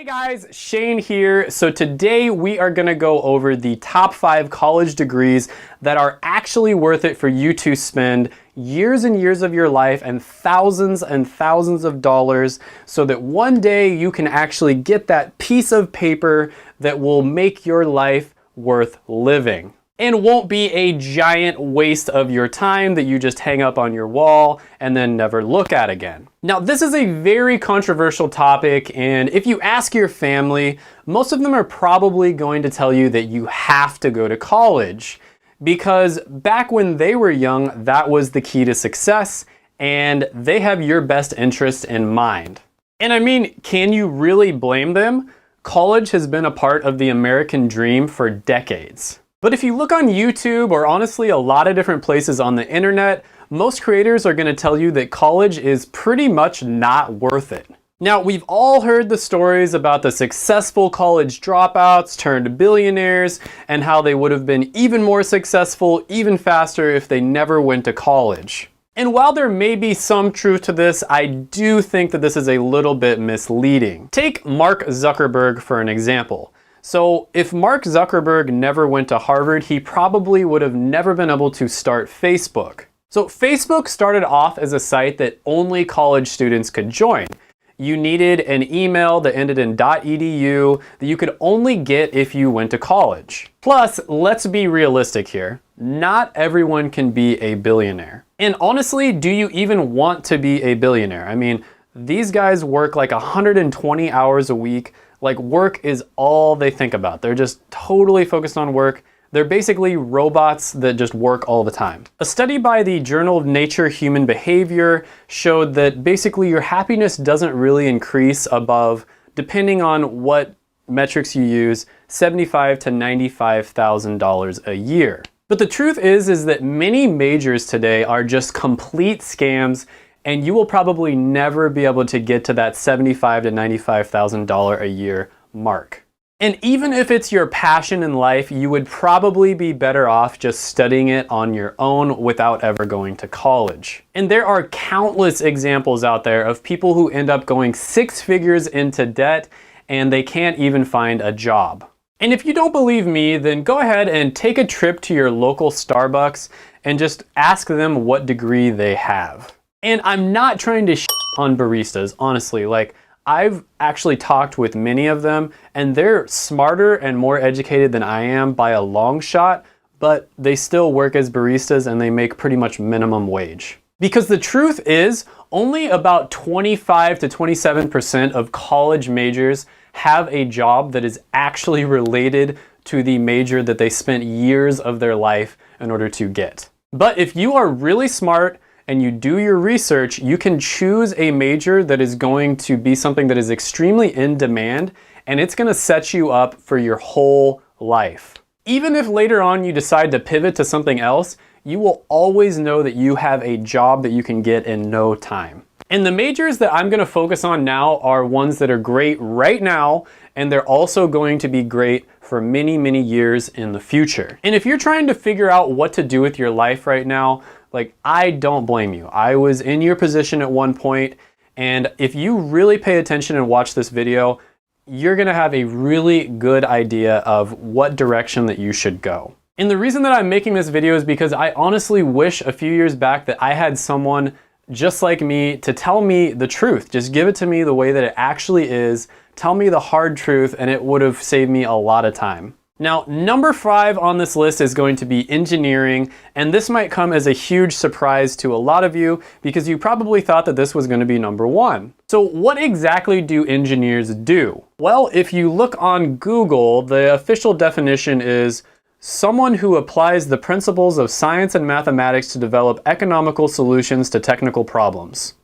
Hey guys, Shane here. So today we are going to go over the top 5 college degrees that are actually worth it for you to spend years and years of your life and thousands of dollars so that one day you can actually get that piece of paper that will make your life worth living. And won't be a giant waste of your time that you just hang up on your wall and then never look at again. Now, this is a very controversial topic, and if you ask your family, most of them are probably going to tell you that you have to go to college, because back when they were young, that was the key to success, and they have your best interest in mind. And I mean, can you really blame them? College has been a part of the American dream for decades. But if you look on YouTube, or honestly a lot of different places on the internet, most creators are going to tell you that college is pretty much not worth it. Now, we've all heard the stories about the successful college dropouts turned billionaires and how they would have been even more successful, even faster if they never went to college. And while there may be some truth to this, I do think that this is a little bit misleading. Take Mark Zuckerberg for an example. So if Mark Zuckerberg never went to Harvard, he probably would have never been able to start Facebook. So Facebook started off as a site that only college students could join. You needed an email that ended in .edu that you could only get if you went to college. Plus, let's be realistic here. Not everyone can be a billionaire. And honestly, do you even want to be a billionaire? I mean, these guys work like 120 hours a week. Like, work is all they think about. They're just totally focused on work. They're basically robots that just work all the time. A study by the Journal of Nature Human Behavior showed that basically your happiness doesn't really increase above, depending on what metrics you use, $75,000 to $95,000 a year. But the truth is that many majors today are just complete scams, and you will probably never be able to get to that $75,000 to $95,000 a year mark. And even if it's your passion in life, you would probably be better off just studying it on your own without ever going to college. And there are countless examples out there of people who end up going 6 figures into debt and they can't even find a job. And if you don't believe me, then go ahead and take a trip to your local Starbucks and just ask them what degree they have. And I'm not trying to on baristas, honestly. Like, I've actually talked with many of them, and they're smarter and more educated than I am by a long shot, but they still work as baristas and they make pretty much minimum wage. Because the truth is, only about 25 to 27% of college majors have a job that is actually related to the major that they spent years of their life in order to get. But if you are really smart and you do your research, you can choose a major that is going to be something that is extremely in demand, and it's going to set you up for your whole life. Even if later on you decide to pivot to something else, you will always know that you have a job that you can get in no time. And the majors that I'm going to focus on now are ones that are great right now, and they're also going to be great for many, many years in the future. And if you're trying to figure out what to do with your life right now, like, I don't blame you. I was in your position at one point, and if you really pay attention and watch this video, you're gonna have a really good idea of what direction that you should go. And the reason that I'm making this video is because I honestly wish a few years back that I had someone just like me to tell me the truth. Just give it to me the way that it actually is. Tell me the hard truth, and it would have saved me a lot of time. Now, number 5 on this list is going to be engineering, and this might come as a huge surprise to a lot of you because you probably thought that this was going to be number 1. So what exactly do engineers do? Well, if you look on Google, the official definition is someone who applies the principles of science and mathematics to develop economical solutions to technical problems.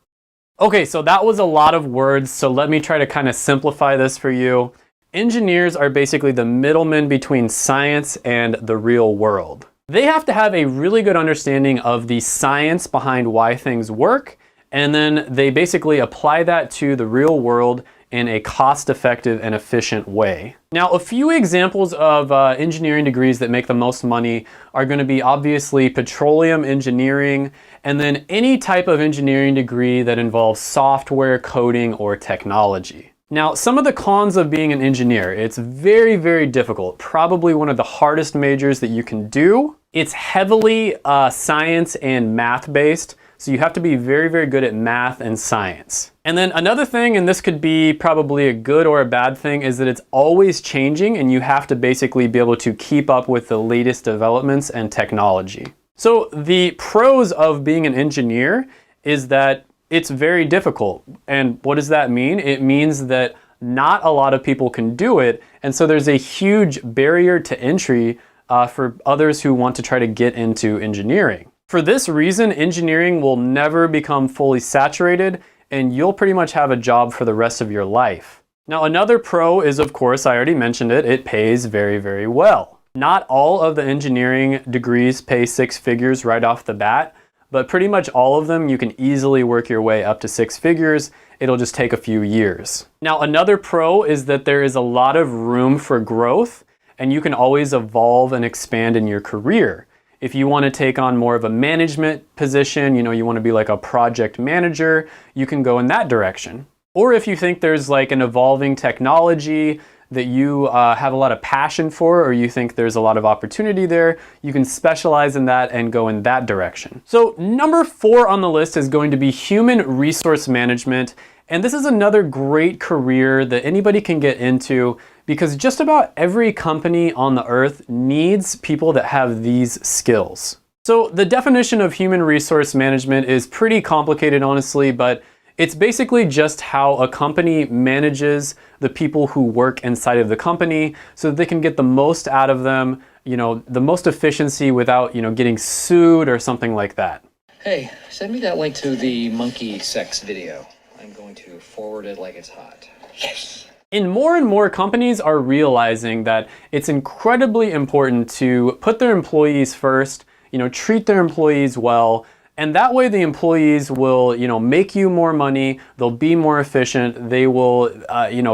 Okay, so that was a lot of words, so let me try to kind of simplify this for you. Engineers are basically the middlemen between science and the real world. They have to have a really good understanding of the science behind why things work, and then they basically apply that to the real world in a cost-effective and efficient way. Now, a few examples of engineering degrees that make the most money are going to be obviously petroleum engineering, and then any type of engineering degree that involves software, coding, or technology. Now, some of the cons of being an engineer: it's very, very difficult. Probably one of the hardest majors that you can do. It's heavily science and math based. So you have to be very, very good at math and science. And then another thing, and this could be probably a good or a bad thing, is that it's always changing and you have to basically be able to keep up with the latest developments and technology. So the pros of being an engineer is that it's very difficult. And what does that mean? It means that not a lot of people can do it. And so there's a huge barrier to entry for others who want to try to get into engineering. For this reason, engineering will never become fully saturated and you'll pretty much have a job for the rest of your life. Now, another pro is, of course, I already mentioned it, it pays very, very well. Not all of the engineering degrees pay six figures right off the bat, but pretty much all of them you can easily work your way up to six figures. It'll just take a few years. Now, another pro is that there is a lot of room for growth and you can always evolve and expand in your career. If you want to take on more of a management position, you want to be like a project manager, you can go in that direction. Or if you think there's like an evolving technology that you have a lot of passion for, or you think there's a lot of opportunity there, you can specialize in that and go in that direction. So number 4 on the list is going to be human resource management. And this is another great career that anybody can get into because just about every company on the earth needs people that have these skills. So the definition of human resource management is pretty complicated, honestly, but it's basically just how a company manages the people who work inside of the company so that they can get the most out of them, the most efficiency without, getting sued or something like that. Hey, send me that link to the monkey sex video. I'm going to forward it like it's hot. Yes! And more companies are realizing that it's incredibly important to put their employees first, treat their employees well, and that way the employees will, make you more money, they'll be more efficient, they will,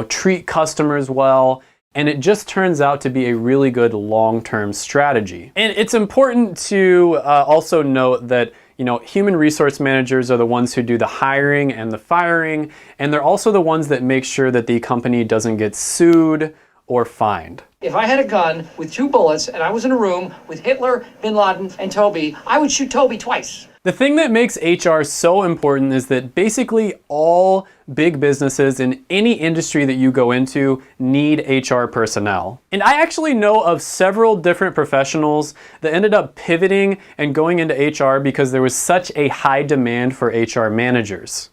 treat customers well, and it just turns out to be a really good long-term strategy. And it's important to also note that, human resource managers are the ones who do the hiring and the firing, and they're also the ones that make sure that the company doesn't get sued or fined. If I had a gun with 2 bullets and I was in a room with Hitler, Bin Laden, and Toby, I would shoot Toby twice. The thing that makes HR so important is that basically all big businesses in any industry that you go into need HR personnel. And I actually know of several different professionals that ended up pivoting and going into HR because there was such a high demand for HR managers.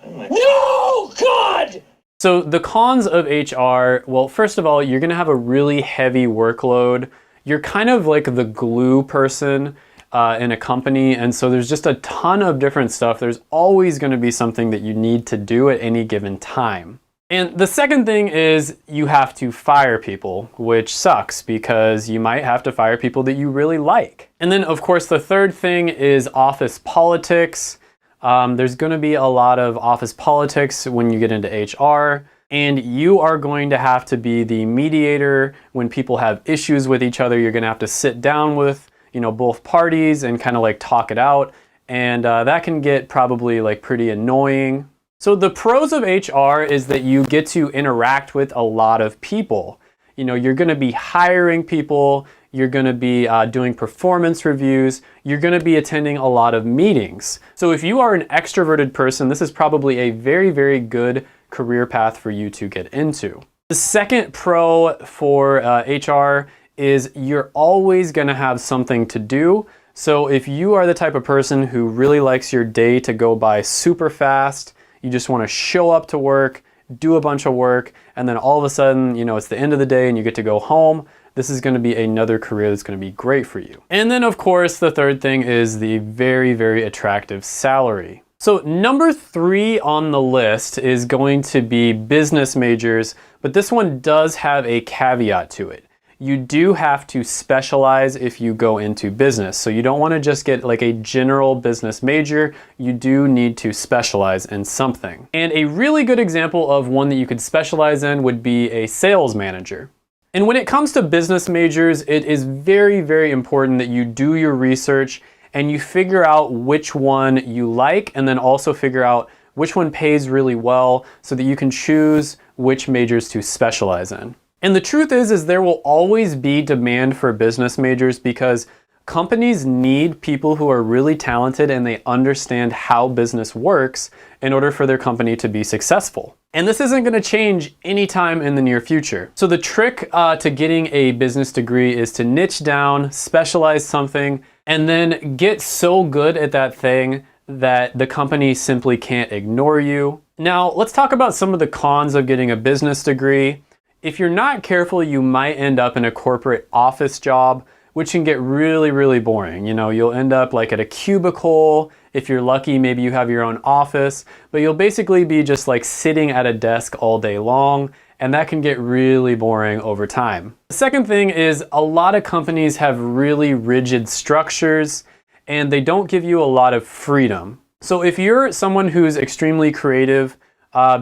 No, God! So the cons of HR, well, first of all, you're gonna have a really heavy workload. You're kind of like the glue person in a company, and so there's just a ton of different stuff. There's always going to be something that you need to do at any given time. And the second thing is you have to fire people, which sucks because you might have to fire people that you really like. And then of course the third thing is office politics. There's going to be a lot of office politics when you get into HR, and you are going to have to be the mediator when people have issues with each other. You're going to have to sit down with both parties and kind of like talk it out. And that can get probably like pretty annoying. So the pros of HR is that you get to interact with a lot of people. You're going to be hiring people. You're going to be doing performance reviews. You're going to be attending a lot of meetings. So if you are an extroverted person, this is probably a very, very good career path for you to get into. The second pro for HR is you're always going to have something to do. So if you are the type of person who really likes your day to go by super fast, you just want to show up to work, do a bunch of work, and then all of a sudden, it's the end of the day and you get to go home, this is going to be another career that's going to be great for you. And then of course, the third thing is the very, very attractive salary. So number 3 on the list is going to be business majors, but this one does have a caveat to it. You do have to specialize if you go into business. So you don't want to just get like a general business major. You do need to specialize in something. And a really good example of one that you could specialize in would be a sales manager. And when it comes to business majors, it is very, very important that you do your research and you figure out which one you like, and then also figure out which one pays really well, so that you can choose which majors to specialize in. And the truth is there will always be demand for business majors because companies need people who are really talented and they understand how business works in order for their company to be successful. And this isn't going to change anytime in the near future. So the trick to getting a business degree is to niche down, specialize something, and then get so good at that thing that the company simply can't ignore you. Now, let's talk about some of the cons of getting a business degree. If you're not careful, you might end up in a corporate office job, which can get really, really boring. You know, you'll end up like at a cubicle. If you're lucky, maybe you have your own office, but you'll basically be just like sitting at a desk all day long, and that can get really boring over time. The second thing is a lot of companies have really rigid structures and they don't give you a lot of freedom. So if you're someone who's extremely creative,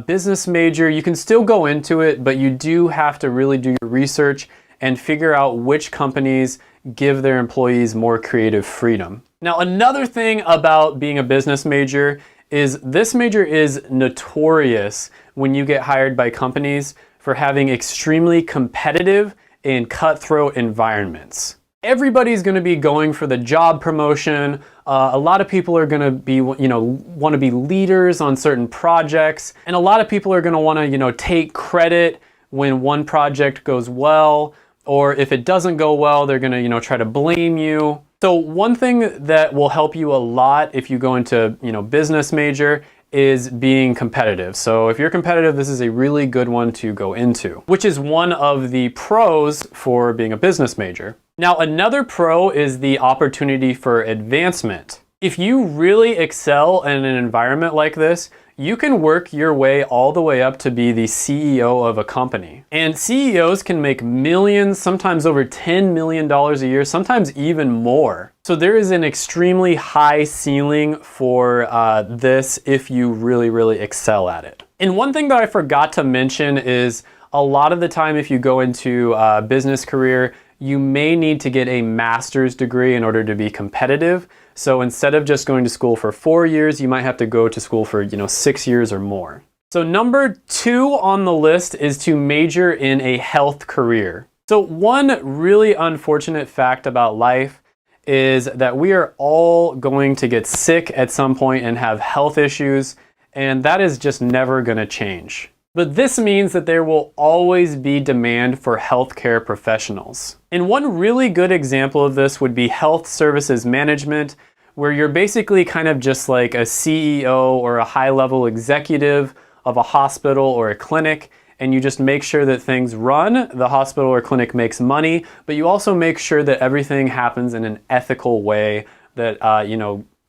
business major, you can still go into it, but you do have to really do your research and figure out which companies give their employees more creative freedom. Now, another thing about being a business major is this major is notorious when you get hired by companies for having extremely competitive and cutthroat environments. Everybody's going to be going for the job promotion. A lot of people are going to be, want to be leaders on certain projects. And a lot of people are going to want to, take credit when one project goes well, or if it doesn't go well, they're going to, try to blame you. So one thing that will help you a lot if you go into, business major is being competitive. So if you're competitive, this is a really good one to go into, which is one of the pros for being a business major. Now, another pro is the opportunity for advancement. If you really excel in an environment like this, you can work your way all the way up to be the CEO of a company. And CEOs can make millions, sometimes over $10 million a year, sometimes even more. So there is an extremely high ceiling for this if you really, really excel at it. And one thing that I forgot to mention is a lot of the time if you go into a business career, you may need to get a master's degree in order to be competitive. So instead of just going to school for 4 years, you might have to go to school for 6 years or more. So number 2 on the list is to major in a health career. So one really unfortunate fact about life is that we are all going to get sick at some point and have health issues, and that is just never going to change. But this means that there will always be demand for healthcare professionals. And one really good example of this would be health services management, where you're basically kind of just like a CEO or a high-level executive of a hospital or a clinic, and you just make sure that things run, the hospital or clinic makes money, but you also make sure that everything happens in an ethical way that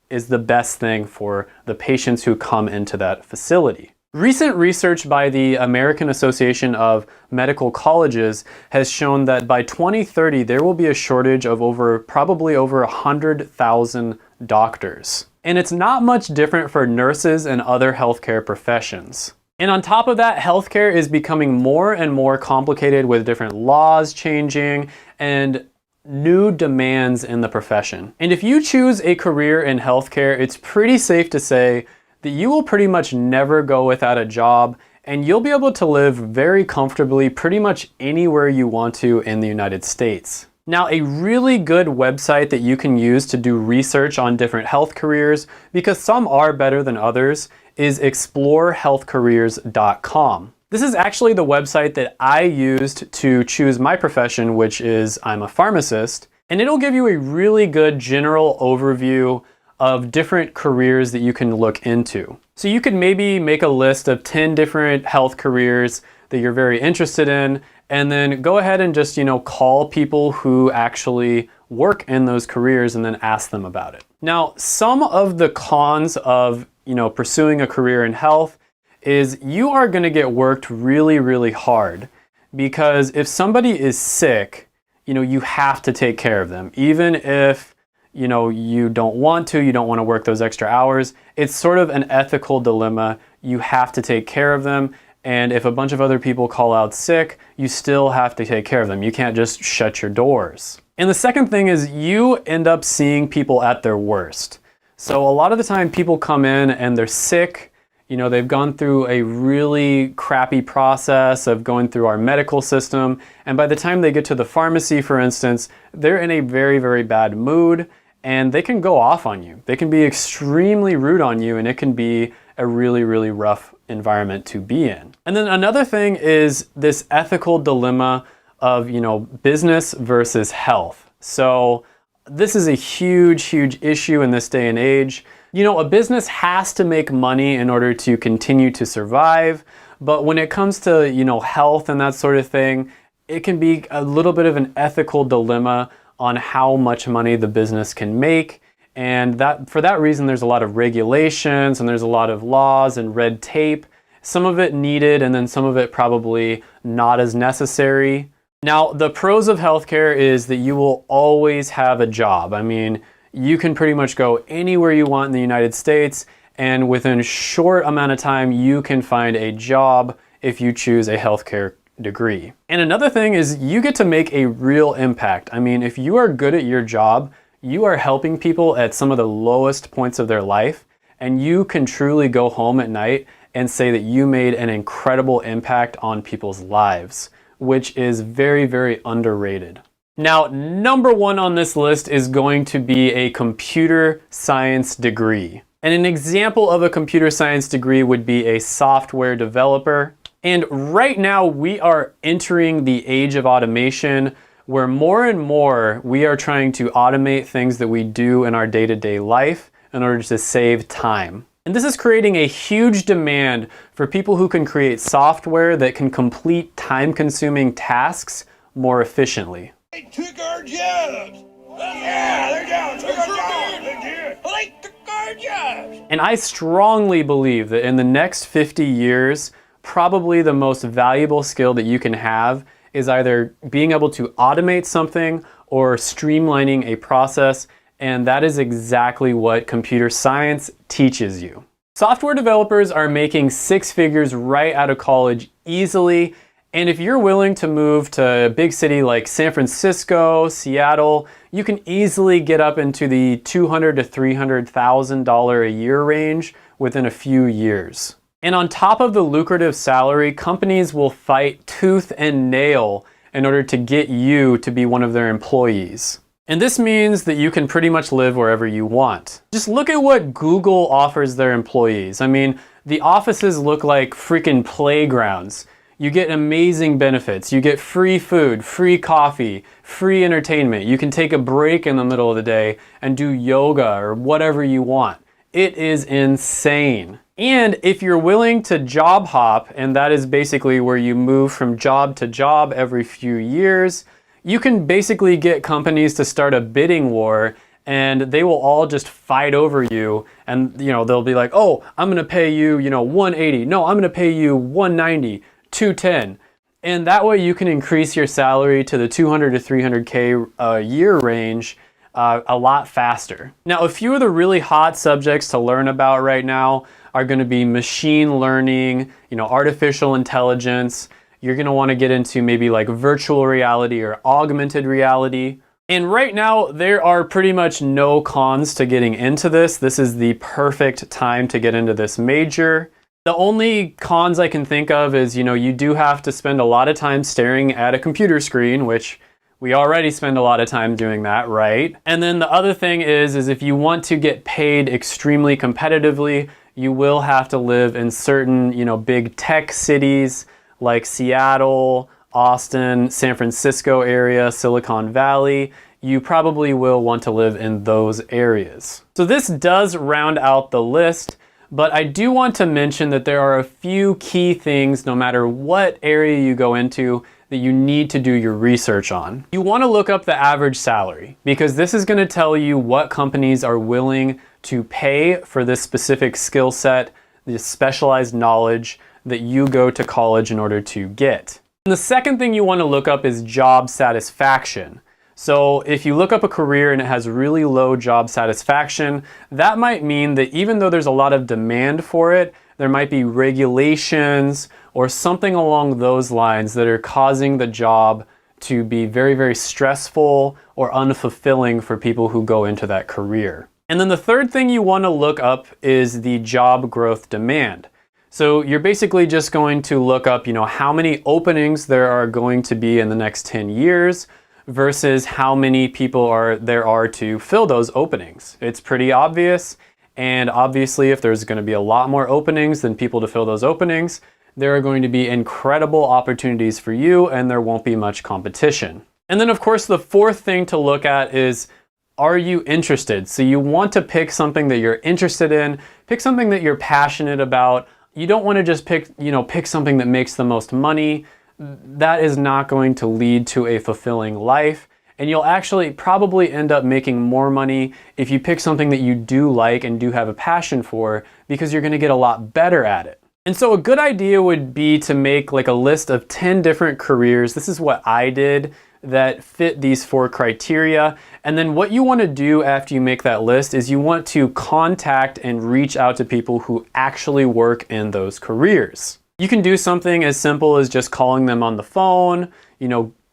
is the best thing for the patients who come into that facility. Recent research by the American Association of Medical Colleges has shown that by 2030, there will be a shortage of probably over 100,000 doctors. And it's not much different for nurses and other healthcare professions. And on top of that, healthcare is becoming more and more complicated with different laws changing and new demands in the profession. And if you choose a career in healthcare, it's pretty safe to say that you will pretty much never go without a job, and you'll be able to live very comfortably pretty much anywhere you want to in the United States. Now, a really good website that you can use to do research on different health careers, because some are better than others, is explorehealthcareers.com. This is actually the website that I used to choose my profession, which is I'm a pharmacist, and it'll give you a really good general overview of different careers that you can look into. So you could maybe make a list of 10 different health careers that you're very interested in, and then go ahead and just, call people who actually work in those careers and then ask them about it. Now, some of the cons of, pursuing a career in health is you are going to get worked really, really hard, because if somebody is sick, you have to take care of them. Even if you don't want to work those extra hours. It's sort of an ethical dilemma. You have to take care of them. And if a bunch of other people call out sick, you still have to take care of them. You can't just shut your doors. And the second thing is you end up seeing people at their worst. So a lot of the time people come in and they're sick, You know, they've gone through a really crappy process of going through our medical system, and by the time they get to the pharmacy, for instance, they're in a very, very bad mood, and they can go off on you. They can be extremely rude on you, and it can be a really, really rough environment to be in. And then another thing is this ethical dilemma of, you know, business versus health. So this is a huge, huge issue in this day and age. You know, a business has to make money in order to continue to survive, but when it comes to, you know, health and that sort of thing, it can be a little bit of an ethical dilemma on how much money the business can make. And that, for that reason, there's a lot of regulations and there's a lot of laws and red tape. Some of it needed and then some of it probably not as necessary. Now, the pros of healthcare is that you will always have a job. I mean, you can pretty much go anywhere you want in the United States, and within a short amount of time, you can find a job if you choose a healthcare degree. And another thing is you get to make a real impact. I mean, if you are good at your job, you are helping people at some of the lowest points of their life, and you can truly go home at night and say that you made an incredible impact on people's lives, which is very, very underrated. Now, number one on this list is going to be a computer science degree. And an example of a computer science degree would be a software developer. And right now we are entering the age of automation where more and more we are trying to automate things that we do in our day-to-day life in order to save time. And this is creating a huge demand for people who can create software that can complete time-consuming tasks more efficiently. They took our jobs. Yeah, took our jobs. They did. They took our jobs. And I strongly believe that in the next 50 years, probably the most valuable skill that you can have is either being able to automate something or streamlining a process, and that is exactly what computer science teaches you. Software developers are making six figures right out of college easily. And if you're willing to move to a big city like San Francisco, Seattle, you can easily get up into the $200,000 to $300,000 a year range within a few years. And on top of the lucrative salary, companies will fight tooth and nail in order to get you to be one of their employees. And this means that you can pretty much live wherever you want. Just look at what Google offers their employees. I mean, the offices look like freaking playgrounds. You get amazing benefits. You get free food, free coffee, free entertainment. You can take a break in the middle of the day and do yoga or whatever you want. It is insane. And if you're willing to job hop, and that is basically where you move from job to job every few years, you can basically get companies to start a bidding war and they will all just fight over you. And you know, they'll be like, oh, I'm gonna pay you, you know, 180. No, I'm gonna pay you 190. 210, and that way you can increase your salary to the 200 to 300K a year range a lot faster. Now, a few of the really hot subjects to learn about right now are going to be machine learning, you know, artificial intelligence. You're going to want to get into maybe like virtual reality or augmented reality. And right now, there are pretty much no cons to getting into this. This is the perfect time to get into this major. The only cons I can think of is, you know, you do have to spend a lot of time staring at a computer screen, which we already spend a lot of time doing that, right? And then the other thing is if you want to get paid extremely competitively, you will have to live in certain, you know, big tech cities like Seattle, Austin, San Francisco area, Silicon Valley. You probably will want to live in those areas. So this does round out the list. But I do want to mention that there are a few key things, no matter what area you go into, that you need to do your research on. You want to look up the average salary, because this is going to tell you what companies are willing to pay for this specific skill set, this specialized knowledge that you go to college in order to get. And the second thing you want to look up is job satisfaction. So if you look up a career and it has really low job satisfaction, that might mean that even though there's a lot of demand for it, there might be regulations or something along those lines that are causing the job to be very, very stressful or unfulfilling for people who go into that career. And then the third thing you want to look up is the job growth demand. So you're basically just going to look up, how many openings there are going to be in the next 10 years versus how many people there are to fill those openings. It's pretty obvious. And obviously, if there's going to be a lot more openings than people to fill those openings, there are going to be incredible opportunities for you and there won't be much competition. And then of course, the fourth thing to look at is, are you interested? So you want to pick something that you're interested in, pick something that you're passionate about. You don't want to just pick something that makes the most money. That is not going to lead to a fulfilling life. And you'll actually probably end up making more money if you pick something that you do like and do have a passion for, because you're going to get a lot better at it. And so a good idea would be to make like a list of 10 different careers. This is what I did that fit these 4 criteria. And then what you want to do after you make that list is you want to contact and reach out to people who actually work in those careers. You can do something as simple as just calling them on the phone,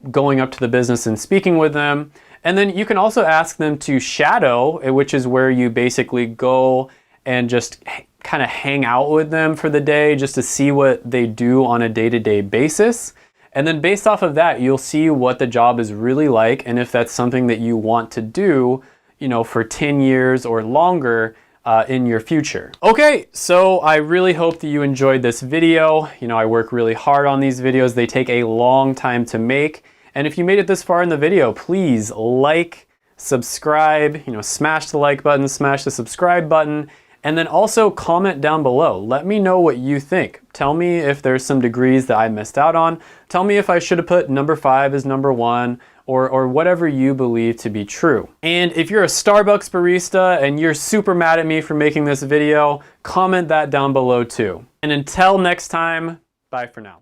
going up to the business and speaking with them. And then you can also ask them to shadow, which is where you basically go and just kind of hang out with them for the day just to see what they do on a day-to-day basis. And then based off of that, you'll see what the job is really like and if that's something that you want to do, for 10 years or longer in your future. Okay, so I really hope that you enjoyed this video. I work really hard on these videos. They take a long time to make. And if you made it this far in the video, please like, subscribe, smash the like button, smash the subscribe button, and then also comment down below. Let me know what you think. Tell me if there's some degrees that I missed out on. Tell me if I should have put number 5 as number 1 or whatever you believe to be true. And if you're a Starbucks barista and you're super mad at me for making this video, comment that down below too. And until next time, bye for now.